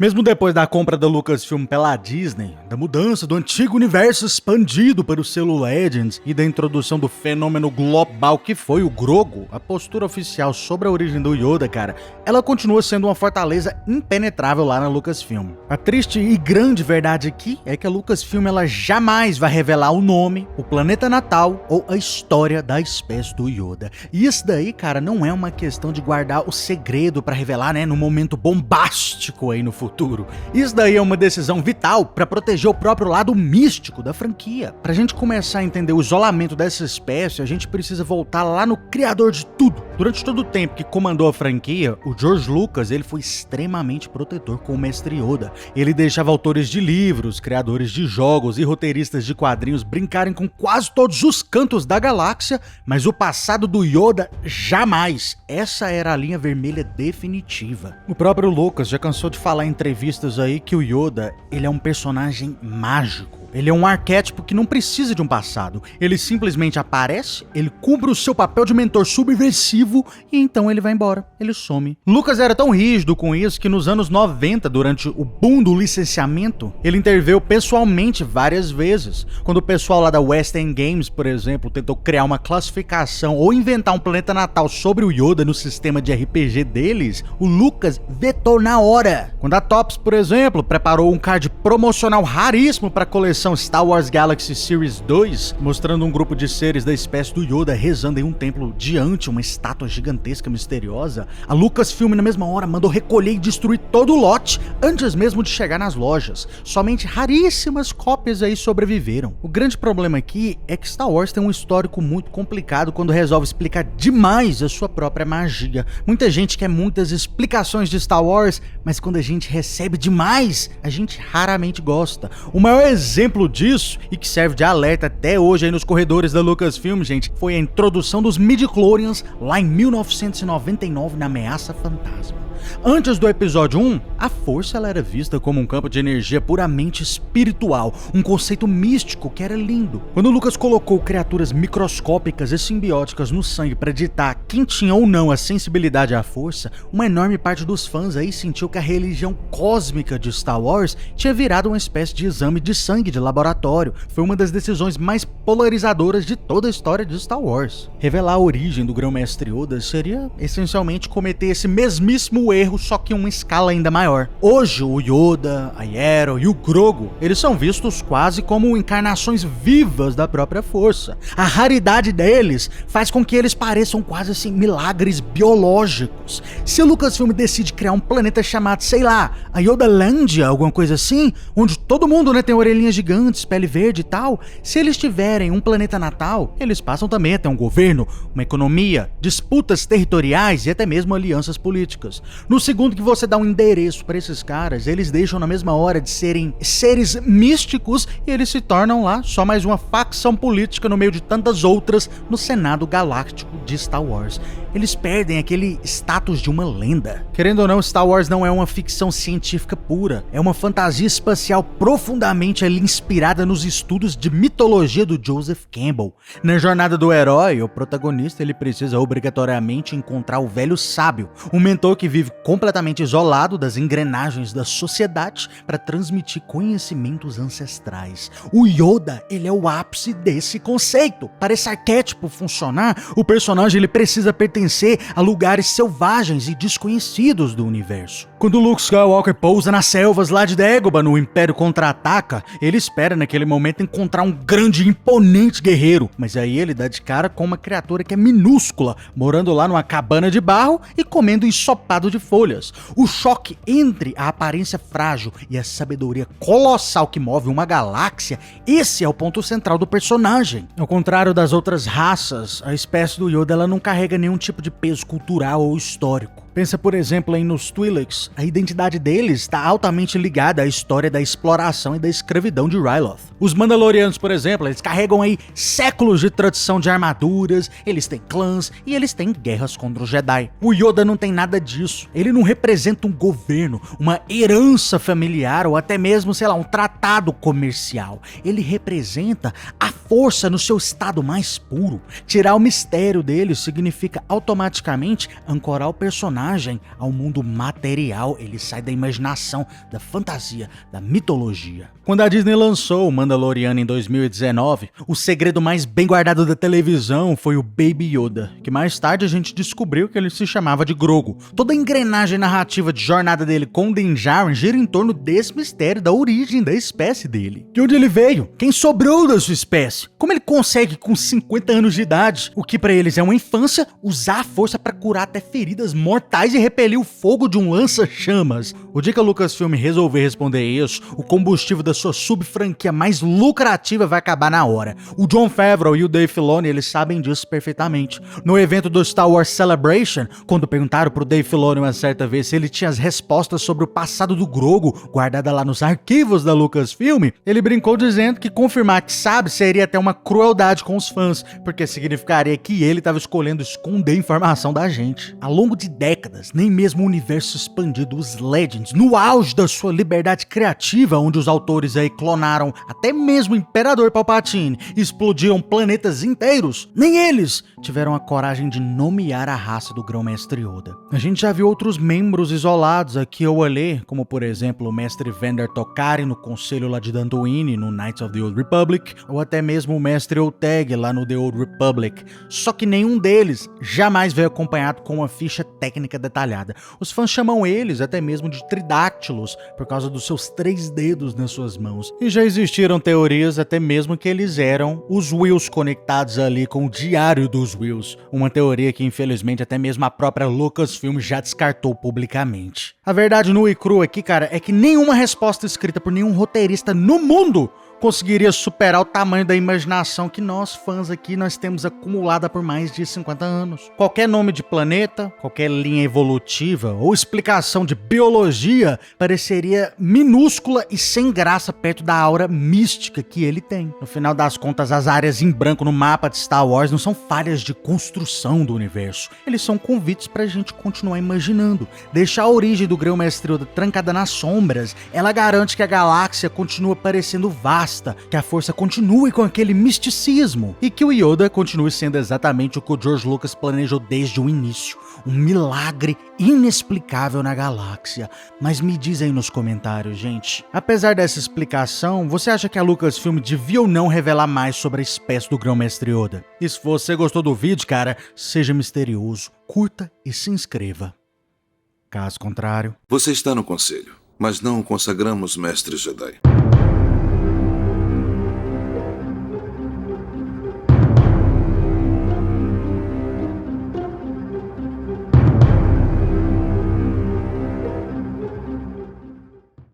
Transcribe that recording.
Mesmo depois da compra da Lucasfilm pela Disney, da mudança do antigo universo expandido para o selo Legends e da introdução do fenômeno global que foi o Grogu, a postura oficial sobre a origem do Yoda, cara, ela continua sendo uma fortaleza impenetrável lá na Lucasfilm. A triste e grande verdade aqui é que a Lucasfilm ela jamais vai revelar o nome, o planeta natal ou a história da espécie do Yoda. E isso daí, cara, não é uma questão de guardar o segredo para revelar, né, no momento bombástico aí no futuro. Isso daí é uma decisão vital para proteger o próprio lado místico da franquia. Pra gente começar a entender o isolamento dessa espécie, a gente precisa voltar lá no criador de tudo. Durante todo o tempo que comandou a franquia, o George Lucas ele foi extremamente protetor com o mestre Yoda. Ele deixava autores de livros, criadores de jogos e roteiristas de quadrinhos brincarem com quase todos os cantos da galáxia, mas o passado do Yoda jamais. Essa era a linha vermelha definitiva. O próprio Lucas já cansou de falar em entrevistas aí que o Yoda, ele é um personagem mágico. Ele é um arquétipo que não precisa de um passado. Ele simplesmente aparece, ele cumpre o seu papel de mentor subversivo e então ele vai embora, ele some. Lucas era tão rígido com isso que nos anos 90, durante o boom do licenciamento, ele interveio pessoalmente várias vezes. Quando o pessoal lá da West End Games, por exemplo, tentou criar uma classificação ou inventar um planeta natal sobre o Yoda no sistema de RPG deles, o Lucas vetou na hora. Quando a Topps, por exemplo, preparou um card promocional raríssimo para a coleção Star Wars Galaxy Series 2, mostrando um grupo de seres da espécie do Yoda rezando em um templo diante uma estátua gigantesca misteriosa, a Lucasfilm na mesma hora mandou recolher e destruir todo o lote antes mesmo de chegar nas lojas. Somente raríssimas cópias aí sobreviveram. O grande problema aqui é que Star Wars tem um histórico muito complicado quando resolve explicar demais a sua própria magia. Muita gente quer muitas explicações de Star Wars, mas quando a gente recebe demais, a gente raramente gosta. O maior exemplo disso, e que serve de alerta até hoje aí nos corredores da Lucasfilm, gente, foi a introdução dos midi-chlorians lá em 1999 na Ameaça Fantasma. Antes do episódio 1, a força ela era vista como um campo de energia puramente espiritual, um conceito místico que era lindo. Quando Lucas colocou criaturas microscópicas e simbióticas no sangue para ditar quem tinha ou não a sensibilidade à força, uma enorme parte dos fãs aí sentiu que a religião cósmica de Star Wars tinha virado uma espécie de exame de sangue de laboratório. Foi uma das decisões mais polarizadoras de toda a história de Star Wars. Revelar a origem do Grão-Mestre Yoda seria essencialmente cometer esse mesmíssimo erro, só que em uma escala ainda maior. Hoje, o Yoda, a Yaddle e o Grogu, eles são vistos quase como encarnações vivas da própria força. A raridade deles faz com que eles pareçam quase assim milagres biológicos. Se a Lucasfilm decide criar um planeta chamado, sei lá, a Yodalândia, alguma coisa assim, onde todo mundo, né, tem orelhinhas gigantes, pele verde e tal, se eles tiverem um planeta natal, eles passam também a ter um governo, uma economia, disputas territoriais e até mesmo alianças políticas. No segundo que você dá um endereço para esses caras, eles deixam na mesma hora de serem seres místicos e eles se tornam lá só mais uma facção política no meio de tantas outras no Senado Galáctico de Star Wars. Eles perdem aquele status de uma lenda. Querendo ou não, Star Wars não é uma ficção científica pura, é uma fantasia espacial profundamente ali inspirada nos estudos de mitologia do Joseph Campbell. Na jornada do herói, o protagonista ele precisa obrigatoriamente encontrar o velho sábio, um mentor que vive completamente isolado das engrenagens da sociedade para transmitir conhecimentos ancestrais. O Yoda, ele é o ápice desse conceito. Para esse arquétipo funcionar, o personagem ele precisa pertencer a lugares selvagens e desconhecidos do universo. Quando Luke Skywalker pousa nas selvas lá de Dagobah no Império Contra-Ataca, ele espera naquele momento encontrar um grande e imponente guerreiro, mas aí ele dá de cara com uma criatura que é minúscula, morando lá numa cabana de barro e comendo ensopado de folhas. O choque entre a aparência frágil e a sabedoria colossal que move uma galáxia, esse é o ponto central do personagem. Ao contrário das outras raças, a espécie do Yoda ela não carrega nenhum tipo de peso cultural ou histórico. Pensa, por exemplo, aí nos Twi'leks. A identidade deles está altamente ligada à história da exploração e da escravidão de Ryloth. Os Mandalorianos, por exemplo, eles carregam aí séculos de tradição de armaduras, eles têm clãs e eles têm guerras contra os Jedi. O Yoda não tem nada disso. Ele não representa um governo, uma herança familiar ou até mesmo, sei lá, um tratado comercial. Ele representa a força no seu estado mais puro. Tirar o mistério dele significa automaticamente ancorar o personagem personagem ao mundo material, ele sai da imaginação, da fantasia, da mitologia. Quando a Disney lançou o Mandaloriano em 2019, o segredo mais bem guardado da televisão foi o Baby Yoda, que mais tarde a gente descobriu que ele se chamava de Grogu. Toda a engrenagem narrativa de jornada dele com Din Djarin gira em torno desse mistério da origem da espécie dele. De onde ele veio? Quem sobrou da sua espécie? Como ele consegue, com 50 anos de idade, o que pra eles é uma infância, usar a força pra curar até feridas mortais e repelir o fogo de um lança-chamas? O dia que a Lucasfilm resolver responder isso, o combustível da sua sub-franquia mais lucrativa vai acabar na hora. O Jon Favreau e o Dave Filoni, eles sabem disso perfeitamente. No evento do Star Wars Celebration, quando perguntaram pro Dave Filoni uma certa vez se ele tinha as respostas sobre o passado do Grogu, guardada lá nos arquivos da Lucasfilm, ele brincou dizendo que confirmar que sabe seria até uma crueldade com os fãs, porque significaria que ele estava escolhendo esconder informação da gente. Ao longo de décadas, nem mesmo o universo expandido, os Legends, no auge da sua liberdade criativa, onde os autores aí clonaram até mesmo o Imperador Palpatine e explodiram planetas inteiros, nem eles tiveram a coragem de nomear a raça do Grão-Mestre Yoda. A gente já viu outros membros isolados aqui ou ali, como por exemplo o Mestre Vander Tokari no Conselho lá de Dantooine, no Knights of the Old Republic, ou até mesmo o Mestre Oteg lá no The Old Republic. Só que nenhum deles jamais veio acompanhado com uma ficha técnica detalhada. Os fãs chamam eles até mesmo de tridáctilos, por causa dos seus 3 dedos nas suas mãos. E já existiram teorias até mesmo que eles eram os Whills conectados ali com o Diário dos Whills. Uma teoria que infelizmente até mesmo a própria Lucasfilm já descartou publicamente. A verdade nua e crua aqui, cara, é que nenhuma resposta escrita por nenhum roteirista no mundo conseguiria superar o tamanho da imaginação que nós, fãs aqui, nós temos acumulada por mais de 50 anos. Qualquer nome de planeta, qualquer linha evolutiva ou explicação de biologia pareceria minúscula e sem graça perto da aura mística que ele tem. No final das contas, as áreas em branco no mapa de Star Wars não são falhas de construção do universo. Eles são convites pra gente continuar imaginando. Deixar a origem do Grão-Mestre Yoda trancada nas sombras, ela garante que a galáxia continua parecendo vasta, que a força continue com aquele misticismo e que o Yoda continue sendo exatamente o que o George Lucas planejou desde o início, um milagre inexplicável na galáxia. Mas me diz aí nos comentários, gente, apesar dessa explicação, você acha que a Lucasfilm devia ou não revelar mais sobre a espécie do Grão-Mestre Yoda? E se você gostou do vídeo, cara, seja misterioso, curta e se inscreva. Caso contrário... Você está no conselho, mas não o consagramos mestre Jedi.